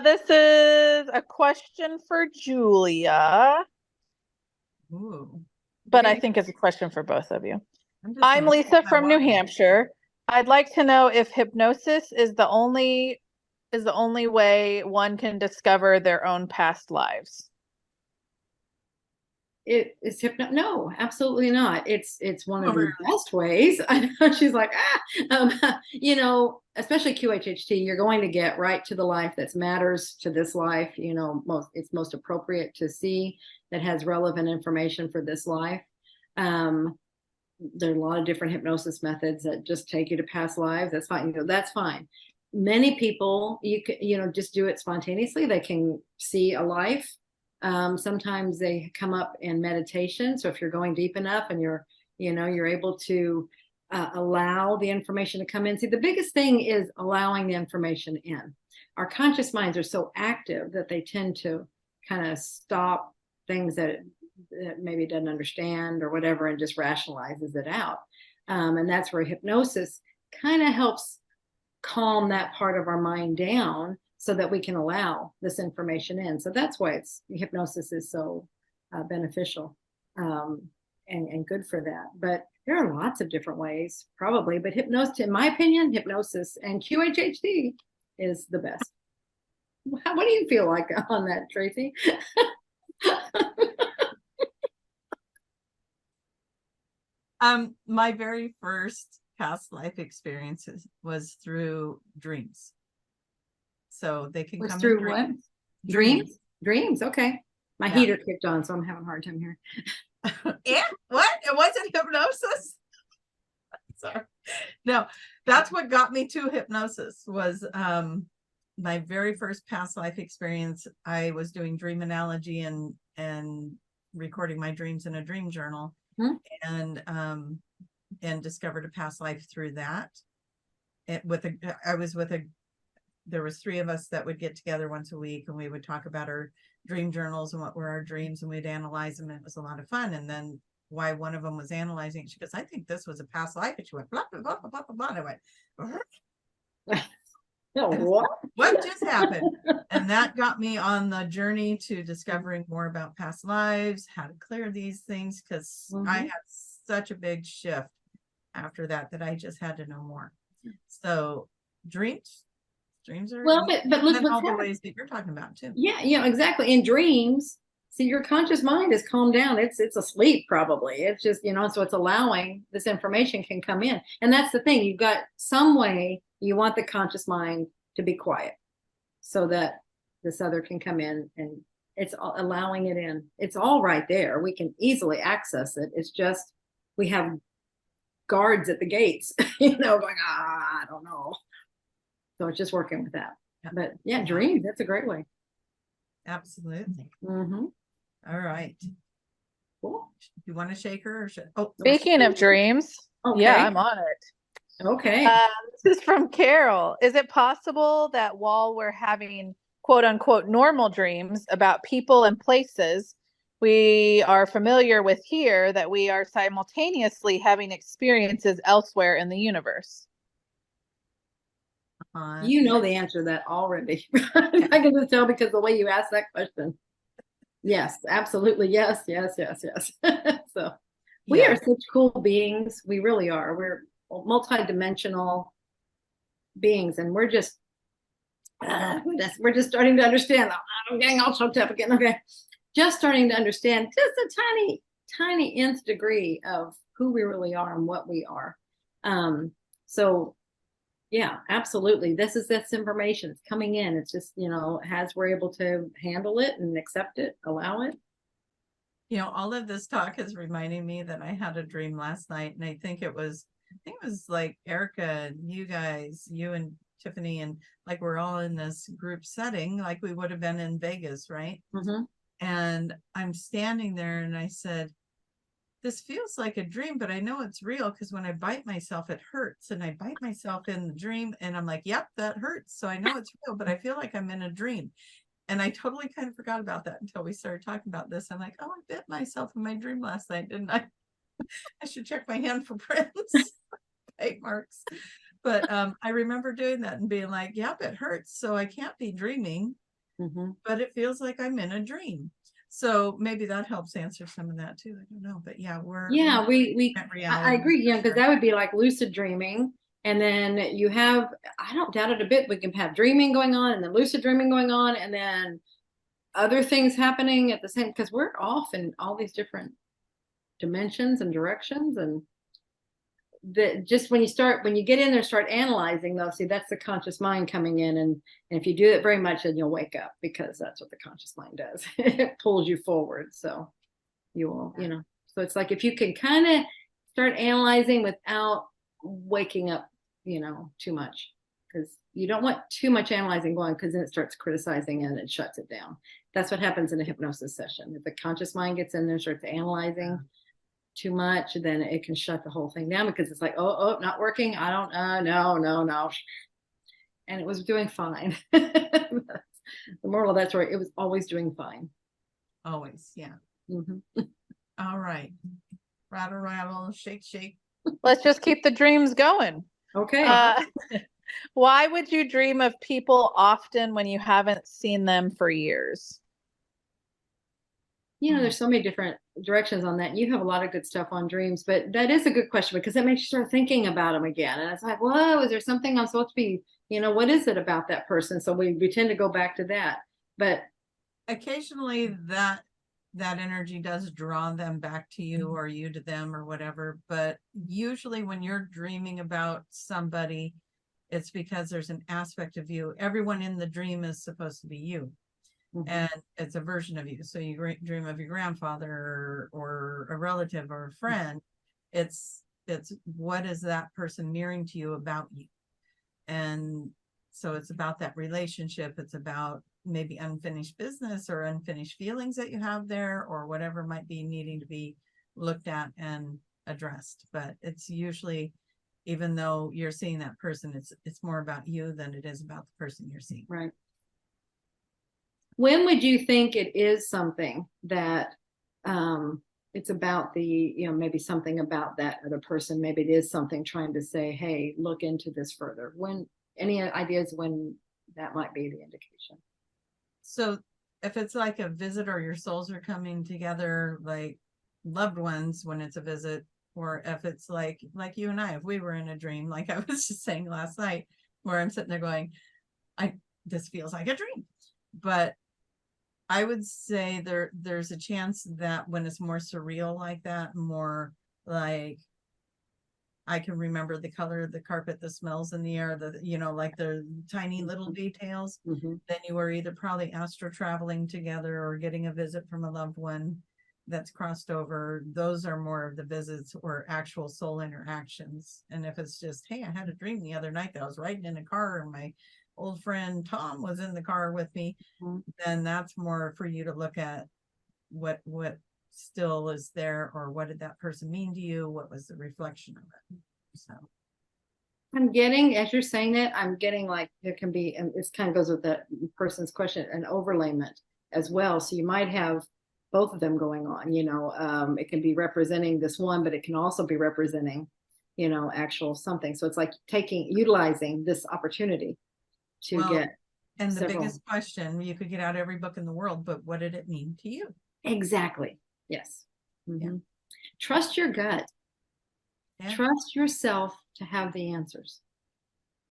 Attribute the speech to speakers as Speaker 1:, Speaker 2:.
Speaker 1: This is a question for Julia,
Speaker 2: Ooh,
Speaker 1: but I
Speaker 2: okay.
Speaker 1: think it's a question for both of you.
Speaker 2: I'm just
Speaker 1: I'm
Speaker 2: gonna sip
Speaker 1: Lisa
Speaker 2: my
Speaker 1: from New
Speaker 2: water.
Speaker 1: Hampshire. I'd like to know if hypnosis is the only way one can discover their own past lives.
Speaker 3: It's no, absolutely not. It's one of
Speaker 2: Over.
Speaker 3: the best ways. I know she's like, especially QHHT, you're going to get right to the life that matters to this life, it's most appropriate to see that has relevant information for this life. There are a lot of different hypnosis methods that just take you to past lives. That's fine. That's fine. Many people, you can, just do it spontaneously. They can see a life. Sometimes they come up in meditation. So if you're going deep enough and you're able to allow the information to come in. See, the biggest thing is allowing the information in. Our conscious minds are so active that they tend to kind of stop things that maybe it doesn't understand or whatever and just rationalizes it out. And that's where hypnosis kind of helps calm that part of our mind down so that we can allow this information in. So that's why hypnosis is so beneficial and good for that. But there are lots of different ways, probably. But hypnosis, in my opinion, hypnosis and QHHT is the best. What do you feel like on that, Tracy?
Speaker 2: My very first past life experiences was through dreams. So they can come
Speaker 3: through
Speaker 2: in
Speaker 3: what?
Speaker 2: dreams.
Speaker 3: Dreams. Okay. My heater kicked on, so I'm having a hard time here.
Speaker 2: Yeah, what? It wasn't hypnosis. Sorry. No, that's what got me to hypnosis was my very first past life experience. I was doing dream analogy and recording my dreams in a dream journal. And discovered a past life through that. There was three of us that would get together once a week and we would talk about our dream journals and what were our dreams and we'd analyze them. And it was a lot of fun. And then why one of them was analyzing, she goes, I think this was a past life. And she went, blah, blah, blah, blah, blah, blah. And I went, what just happened? And that got me on the journey to discovering more about past lives, how to clear these things, because I had such a big shift after that I just had to know more. So dreams are
Speaker 3: but look
Speaker 2: all the ways that you're talking about too.
Speaker 3: Yeah, exactly. In dreams, see, your conscious mind is calmed down. It's asleep probably. It's just, so it's allowing this information can come in. And that's the thing. You've got some way you want the conscious mind to be quiet so that this other can come in and it's allowing it in. It's all right there. We can easily access it. It's just we have guards at the gates, going, I don't know. So it's just working with that. But yeah, dream, that's a great way.
Speaker 2: Absolutely. All right.
Speaker 3: Cool.
Speaker 2: You want to shake her or should?
Speaker 1: Speaking of dreams, yeah, I'm on it.
Speaker 3: Okay.
Speaker 1: This is from Carol. Is it possible that while we're having quote unquote normal dreams about people and places we are familiar with here, that we are simultaneously having experiences elsewhere in the universe?
Speaker 3: You know the answer to that already. I can just tell because the way you asked that question. Yes, absolutely. Yes. So we are such cool beings. We really are. We're multidimensional beings, and we're just starting to understand. I'm getting all choked up again. Okay, just starting to understand just a tiny nth degree of who we really are and what we are. So yeah, absolutely. This information. It's coming in. It's just, as we're able to handle it and accept it, allow it.
Speaker 2: All of this talk is reminding me that I had a dream last night, and I think it was like Erica, you guys, you and Tiffany, and like we're all in this group setting, like we would have been in Vegas, right? And I'm standing there, and I said, this feels like a dream, but I know it's real because when I bite myself, it hurts. And I bite myself in the dream and I'm like, yep, that hurts. So I know it's real, but I feel like I'm in a dream. And I totally kind of forgot about that until we started talking about this. I'm like, oh, I bit myself in my dream last night, didn't I? I should check my hand for prints, bite marks. But I remember doing that and being like, yep, it hurts. So I can't be dreaming, but it feels like I'm in a dream. So maybe that helps answer some of that too. I don't know. But yeah,
Speaker 3: Yeah,
Speaker 2: at
Speaker 3: I
Speaker 2: reality.
Speaker 3: agree. Yeah,
Speaker 2: for
Speaker 3: because
Speaker 2: sure.
Speaker 3: that would be like lucid dreaming. And then you have, I don't doubt it a bit, we can have dreaming going on and then lucid dreaming going on and then other things happening at the same, because we're off in all these different dimensions and directions. And that just when you get in there, start analyzing though, see, that's the conscious mind coming in. And if you do it very much, then you'll wake up, because that's what the conscious mind does. It pulls you forward. So you will, so it's like if you can kind of start analyzing without waking up, too much, because you don't want too much analyzing going, because then it starts criticizing and it shuts it down. That's what happens in a hypnosis session. If the conscious mind gets in there and starts analyzing too much, then it can shut the whole thing down, because it's like, oh, not working. I don't, no. And it was doing fine. The moral of that story, it was always doing fine.
Speaker 2: Always. Yeah. All right. Rattle, rattle, shake, shake.
Speaker 1: Let's just keep the dreams going.
Speaker 3: Okay.
Speaker 1: Why would you dream of people often when you haven't seen them for years?
Speaker 3: There's so many different directions on that. You have a lot of good stuff on dreams, but that is a good question, because it makes you start thinking about them again. And it's like, whoa, is there something I'm supposed to be, what is it about that person? So we tend to go back to that. But
Speaker 2: occasionally that energy does draw them back to you, or you to them, or whatever. But usually when you're dreaming about somebody, it's because there's an aspect of you. Everyone in the dream is supposed to be you. And it's a version of you. So you dream of your grandfather or a relative or a friend. It's what is that person mirroring to you about you? And so it's about that relationship. It's about maybe unfinished business or unfinished feelings that you have there, or whatever might be needing to be looked at and addressed. But it's usually, even though you're seeing that person, it's more about you than it is about the person you're seeing.
Speaker 3: Right. When would you think it is something that it's about maybe something about that other person? Maybe it is something trying to say, hey, look into this further. When, any ideas when that might be the indication?
Speaker 2: So if it's like a visit, or your souls are coming together, like loved ones, when it's a visit, or if it's like you and I, if we were in a dream, like I was just saying last night, where I'm sitting there going, this feels like a dream. But I would say there's a chance that when it's more surreal like that, more like I can remember the color of the carpet, the smells in the air, like the tiny little details, then you are either probably astro traveling together or getting a visit from a loved one that's crossed over. Those are more of the visits or actual soul interactions. And if it's just, hey, I had a dream the other night that I was riding in a car and my old friend Tom was in the car with me, then that's more for you to look at what still is there, or what did that person mean to you? What was the reflection of it? So
Speaker 3: I'm getting, as you're saying that, I'm getting like there can be, and this kind of goes with that person's question, an overlayment as well. So you might have both of them going on, it can be representing this one, but it can also be representing, actual something. So it's like utilizing this opportunity to get.
Speaker 2: And the biggest question, you could get out every book in the world, but what did it mean to you?
Speaker 3: Exactly. Yes.
Speaker 2: Yeah.
Speaker 3: Trust your gut.
Speaker 2: Yeah.
Speaker 3: Trust yourself to have the answers.